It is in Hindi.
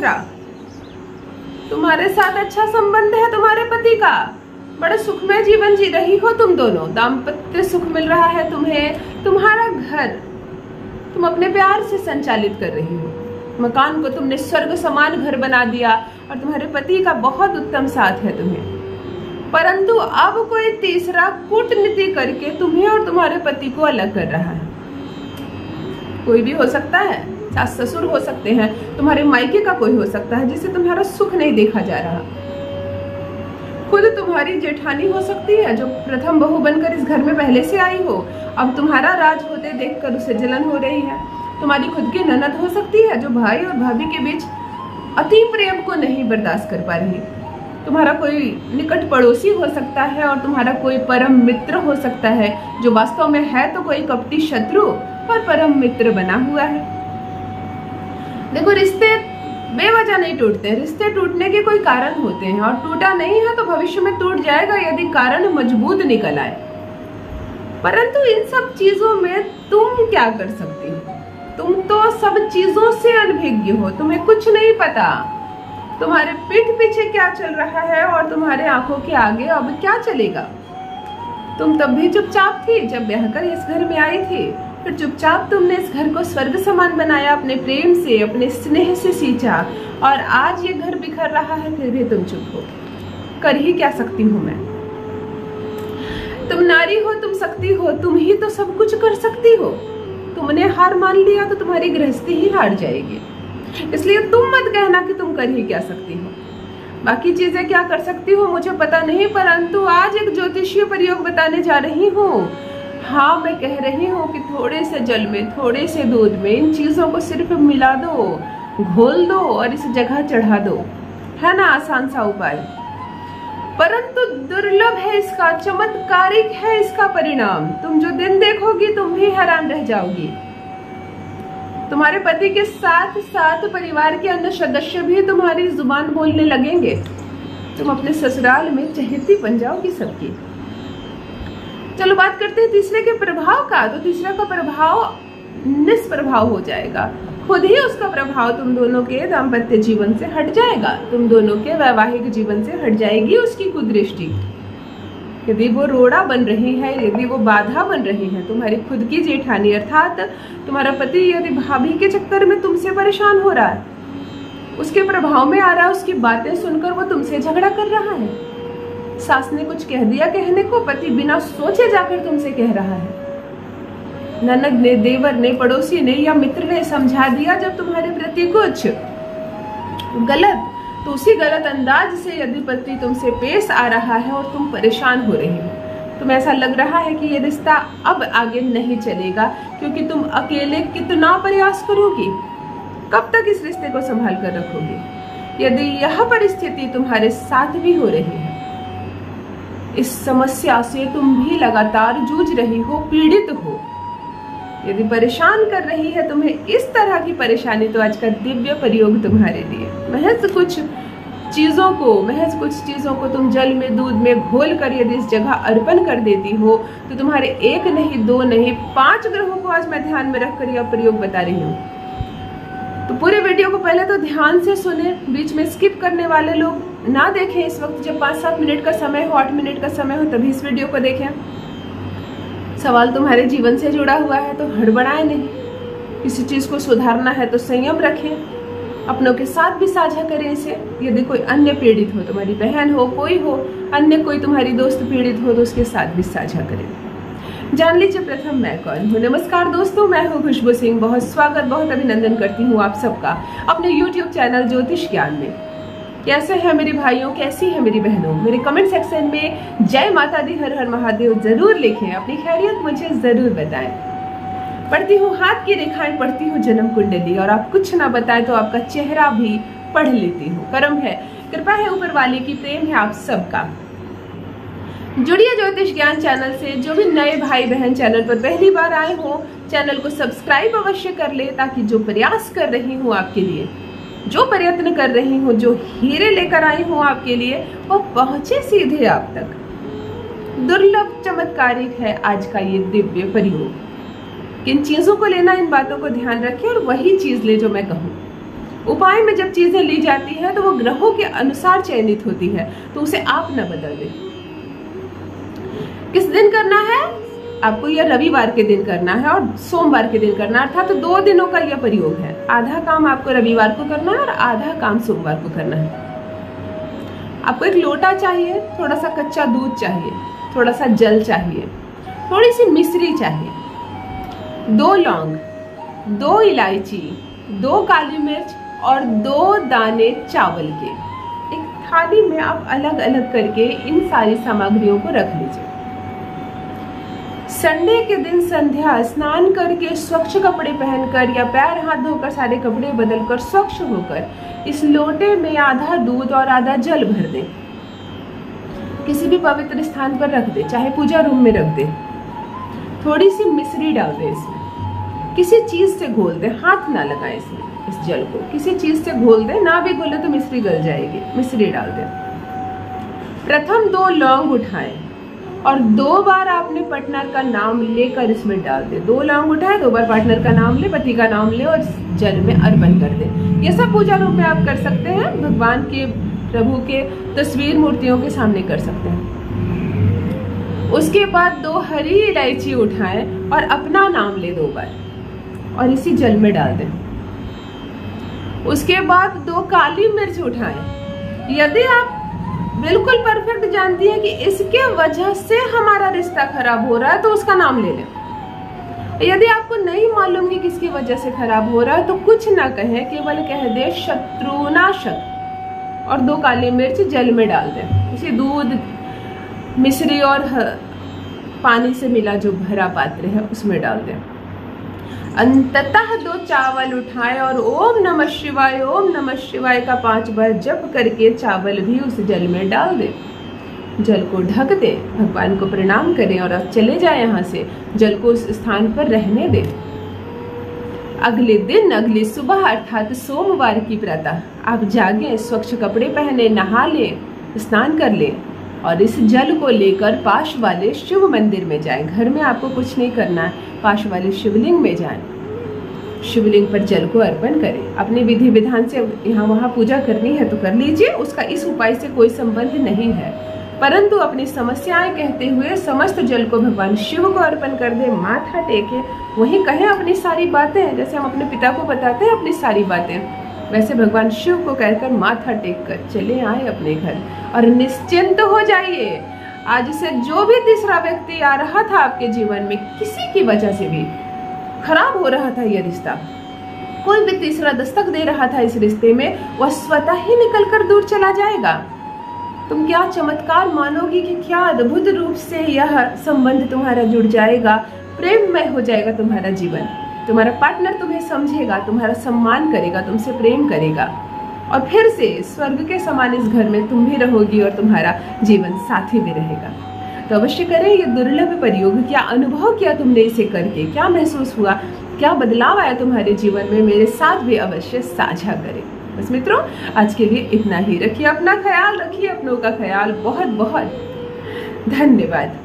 तीसरा, तुम्हारे साथ अच्छा संबंध है तुम्हारे पति का, बड़ा सुखमय जीवन जी रही हो तुम दोनों, दाम्पत्य सुख मिल रहा है तुम्हें, तुम्हारा घर तुम अपने प्यार से संचालित कर रही हो, मकान को तुमने स्वर्ग समान घर बना दिया और तुम्हारे पति का बहुत उत्तम साथ है तुम्हें। परंतु अब कोई तीसरा कूटनीति करके तुम्हें और तुम्हारे पति को अलग कर रहा है। कोई भी हो सकता है, सास ससुर हो सकते हैं, तुम्हारे मायके का कोई हो सकता है जिससे तुम्हारा सुख नहीं देखा जा रहा, खुद तुम्हारी जेठानी हो सकती है जो प्रथम बहू बनकर इस घर में पहले से आई हो, अब तुम्हारा राज होते देखकर उसे जलन हो रही है। तुम्हारी खुद की ननद हो सकती है जो भाई और भाभी के बीच अति प्रेम को नहीं बर्दाश्त कर पा रही। तुम्हारा कोई निकट पड़ोसी हो सकता है और तुम्हारा कोई परम मित्र हो सकता है जो वास्तव में है तो कोई कपटी शत्रु और परम मित्र बना हुआ है। देखो, रिश्ते बेवजह नहीं टूटते, रिश्ते टूटने के कोई कारण होते हैं और टूटा नहीं है तो भविष्य में टूट जाएगा यदि कारण मजबूत निकल आए। परंतु इन सब चीजों में तुम क्या कर सकती हो? तुम तो सब चीजों से अनभिज्ञ हो, तुम्हें कुछ नहीं पता तुम्हारे पीठ पीछे क्या चल रहा है और तुम्हारे आंखों के आगे अब क्या चलेगा। तुम तब भी चुपचाप थी जब ब्याह कर इस घर में आई थी, फिर चुपचाप तुमने इस घर को स्वर्ग समान बनाया, अपने प्रेम से अपने स्नेह से सींचा, और आज ये घर बिखर रहा है फिर भी तुम चुप हो। कर ही क्या सकती हूँ मैं? तुम नारी हो, तुम शक्ति हो, तुम ही तो सब कुछ कर सकती हो। तुमने हार मान लिया तो तुम्हारी गृहस्थी ही हार जाएगी, इसलिए तुम मत कहना कि तुम कर ही क्या सकती हो। बाकी चीजें क्या कर सकती हो मुझे पता नहीं, परंतु आज एक ज्योतिषीय प्रयोग बताने जा रही हूँ। हाँ, मैं कह रही हूँ कि थोड़े से जल में, थोड़े से दूध में इन चीजों को सिर्फ मिला दो, घोल दो और इस जगह चढ़ा दो। है ना आसान सा उपाय, परंतु दुर्लभ है इसका, चमत्कारिक है इसका परिणाम। तुम जो दिन देखोगी तुम भी हैरान रह जाओगी। तुम्हारे पति के साथ साथ परिवार के अन्य सदस्य भी तुम्हारी जुबान बोलने लगेंगे। तुम अपने ससुराल में चहेती बन जाओगी सबकी। चलो बात करते हैं तीसरे के प्रभाव का। तो तीसरा का प्रभाव निष्प्रभाव हो जाएगा, खुद ही उसका प्रभाव तुम दोनों के दाम्पत्य जीवन से हट जाएगा, तुम दोनों के वैवाहिक जीवन से हट जाएगी उसकी कुदृष्टि। यदि वो रोड़ा बन रही है, यदि वो बाधा बन रही है, तुम्हारी खुद की जेठानी अर्थात तुम्हारा पति यदि भाभी के चक्कर में तुमसे परेशान हो रहा है, उसके प्रभाव में आ रहा है, उसकी बातें सुनकर वो तुमसे झगड़ा कर रहा है, सास ने कुछ कह दिया कहने को, पति बिना सोचे जाकर तुमसे कह रहा है, ननद ने, देवर ने, पड़ोसी ने या मित्र ने समझा दिया जब तुम्हारे प्रति कुछ गलत, तो उसी गलत अंदाज से यदि पति तुमसे पेश आ रहा है और तुम परेशान हो रही हो, तुम्हें ऐसा लग रहा है कि ये रिश्ता अब आगे नहीं चलेगा, क्योंकि तुम अकेले कितना प्रयास करोगी, कब तक इस रिश्ते को संभाल कर रखोगी। यदि यह परिस्थिति तुम्हारे साथ भी हो रही है, इस समस्या से तुम भी लगातार जूझ रही हो, पीड़ित हो, यदि परेशान कर रही है तुम्हें इस तरह की परेशानी, तो आज का दिव्य प्रयोग तुम्हारे लिए। महज कुछ चीजों को तुम जल में, दूध में घोल कर यदि इस जगह अर्पण कर देती हो, तो तुम्हारे 1 नहीं 2 नहीं 5 ग्रहों को आज मैं ध्यान में रखकर यह प्रयोग बता रही हूँ। तो पूरे वीडियो को पहले तो ध्यान से सुने, बीच में स्किप करने वाले लोग ना देखें। इस वक्त जब 5-7 मिनट का समय हो, 8 मिनट का समय हो, तभी इस वीडियो को देखें। सवाल तुम्हारे जीवन से जुड़ा हुआ है तो हड़बड़ाएं नहीं, किसी चीज को सुधारना है तो संयम रखें, अपनों के साथ भी साझा करें इसे। यदि कोई अन्य पीड़ित हो, तुम्हारी बहन हो, कोई हो, अन्य कोई तुम्हारी दोस्त पीड़ित हो, तो उसके साथ भी साझा करें। जान लीजिए प्रथम मैं कौन हूँ। नमस्कार दोस्तों, मैं हूँ खुशबू सिंह। बहुत स्वागत, बहुत अभिनंदन करती हूँ आप सबका अपने YouTube चैनल ज्योतिष ज्ञान में। कैसे हैं मेरे भाइयों, कैसी है मेरी बहनों? मेरे कमेंट सेक्शन में जय माता दी, हर हर महादेव जरूर लिखें, अपनी खैरियत मुझे जरूर बताएं। पढ़ती हूँ हाथ की रेखाएं, पढ़ती हूँ जन्म कुंडली, और आप कुछ ना बताएं तो आपका चेहरा भी पढ़ लेती हूँ। कर्म है, कृपा है ऊपर वाले की, प्रेम है आप सबका। जुड़िए ज्योतिष ज्ञान चैनल से। जो भी नए भाई बहन चैनल पर पहली बार आए हो, चैनल को सब्सक्राइब अवश्य कर ले, ताकि जो प्रयास कर रही हूँ आपके लिए, जो प्रयत्न कर रही हूँ, जो हीरे लेकर आई हूँ आपके लिए, वो पहुंचे सीधे आप तक। दुर्लभ चमत्कारिक है आज का ये दिव्य प्रयोग। किन चीजों को लेना, इन बातों को ध्यान रखें और वही चीज ले जो मैं कहूँ। उपाय में जब चीजें ली जाती है तो वो ग्रहों के अनुसार चयनित होती है, तो उसे आप न बदल दें। किस दिन करना है आपको? यह रविवार के दिन करना है और सोमवार के दिन करना है, अर्थात तो 2 दिनों का यह प्रयोग है। आधा काम आपको रविवार को करना है और आधा काम सोमवार को करना है। आपको एक लोटा चाहिए, थोड़ा सा कच्चा दूध चाहिए, थोड़ा सा जल चाहिए, थोड़ी सी मिश्री चाहिए, 2 लौंग, 2 इलायची, 2 काली मिर्च और 2 दाने चावल के। एक थाली में आप अलग अलग करके इन सारी सामग्रियों को रख लीजिए। संडे के दिन संध्या स्नान करके स्वच्छ कपड़े पहनकर या पैर हाथ धोकर सारे कपड़े बदलकर स्वच्छ होकर इस लोटे में आधा दूध और आधा जल भर दें। किसी भी पवित्र स्थान पर रख दे, चाहे पूजा रूम में रख दे। थोड़ी सी मिश्री डाल दे इसमें, किसी चीज से घोल दे, हाथ ना लगाए इसमें। इस जल को किसी चीज से घोल दे, ना भी घोले तो मिश्री गल जाएगी। मिश्री डाल दे। प्रथम 2 लौंग उठाएं और 2 बार आपने पार्टनर का नाम लेकर इसमें डाल दे। 2 लौंग उठाए, 2 बार पार्टनर का नाम ले, पति का नाम ले और जल में अर्पण कर दे। ये सब पूजा रूप में आप कर सकते हैं, भगवान के, प्रभु के तस्वीर मूर्तियों के सामने कर सकते हैं। उसके बाद 2 हरी इलायची उठाएं और अपना नाम ले 2 बार और इसी जल में डाल दें। उसके बाद 2 काली मिर्च उठाएं। यदि आप बिल्कुल परफेक्ट जानती हैं कि इसके वजह से हमारा रिश्ता खराब हो रहा है तो उसका नाम ले लें। यदि आपको नहीं मालूम कि किसकी वजह से खराब हो रहा है तो कुछ ना कहें, केवल कह दे शत्रुनाशक और 2 काली मिर्च जल में डाल दें। इसे दूध, मिश्री और पानी से मिला जो भरा पात्र है उसमें डाल दें। अंततः 2 चावल उठाएं और ओम नमः शिवाय, ओम नमः शिवाय का 5 बार जप करके चावल भी उस जल में डाल दें। जल को ढक दें, भगवान को प्रणाम करें और अब चले जाएं यहाँ से। जल को उस स्थान पर रहने दें। अगले दिन, अगली सुबह अर्थात सोमवार की प्रातः आप जागें, स्वच्छ कपड़े पहने, नहा लें, स्नान कर लें और इस जल को लेकर पास वाले शिव मंदिर में जाएं। घर में आपको कुछ नहीं करना है, पास वाले शिवलिंग में जाएं, शिवलिंग पर जल को अर्पण करें। अपने विधि विधान से यहाँ वहाँ पूजा करनी है तो कर लीजिए, उसका इस उपाय से कोई संबंध नहीं है, परंतु अपनी समस्याएं कहते हुए समस्त जल को भगवान शिव को अर्पण कर दे, माथा टेके, वहीं कहें अपनी सारी बातें। जैसे हम अपने पिता को बताते हैं अपनी सारी बातें, वैसे भगवान शिव को कहकर माथा टेक कर चले आए अपने घर और निश्चिंत हो जाइए। आज से जो भी तीसरा व्यक्ति आ रहा था आपके जीवन में, किसी की वजह से भी खराब हो रहा था यह रिश्ता, कोई भी तीसरा दस्तक दे रहा था इस रिश्ते में, वह स्वतः ही निकलकर दूर चला जाएगा। तुम क्या चमत्कार मानोगी कि क्या अद्भुत रूप से यह संबंध तुम्हारा जुड़ जाएगा, प्रेममय हो जाएगा तुम्हारा जीवन। तुम्हारा पार्टनर तुम्हें समझेगा, तुम्हारा सम्मान करेगा, तुमसे प्रेम करेगा और फिर से स्वर्ग के समान इस घर में तुम भी रहोगी और तुम्हारा जीवन साथी भी रहेगा। तो अवश्य करें ये दुर्लभ प्रयोग। क्या अनुभव किया तुमने इसे करके, क्या महसूस हुआ, क्या बदलाव आया तुम्हारे जीवन में, मेरे साथ भी अवश्य साझा करें। बस मित्रों, आज के लिए इतना ही। रखिए अपना ख्याल, रखिए अपनों का ख्याल। बहुत बहुत धन्यवाद।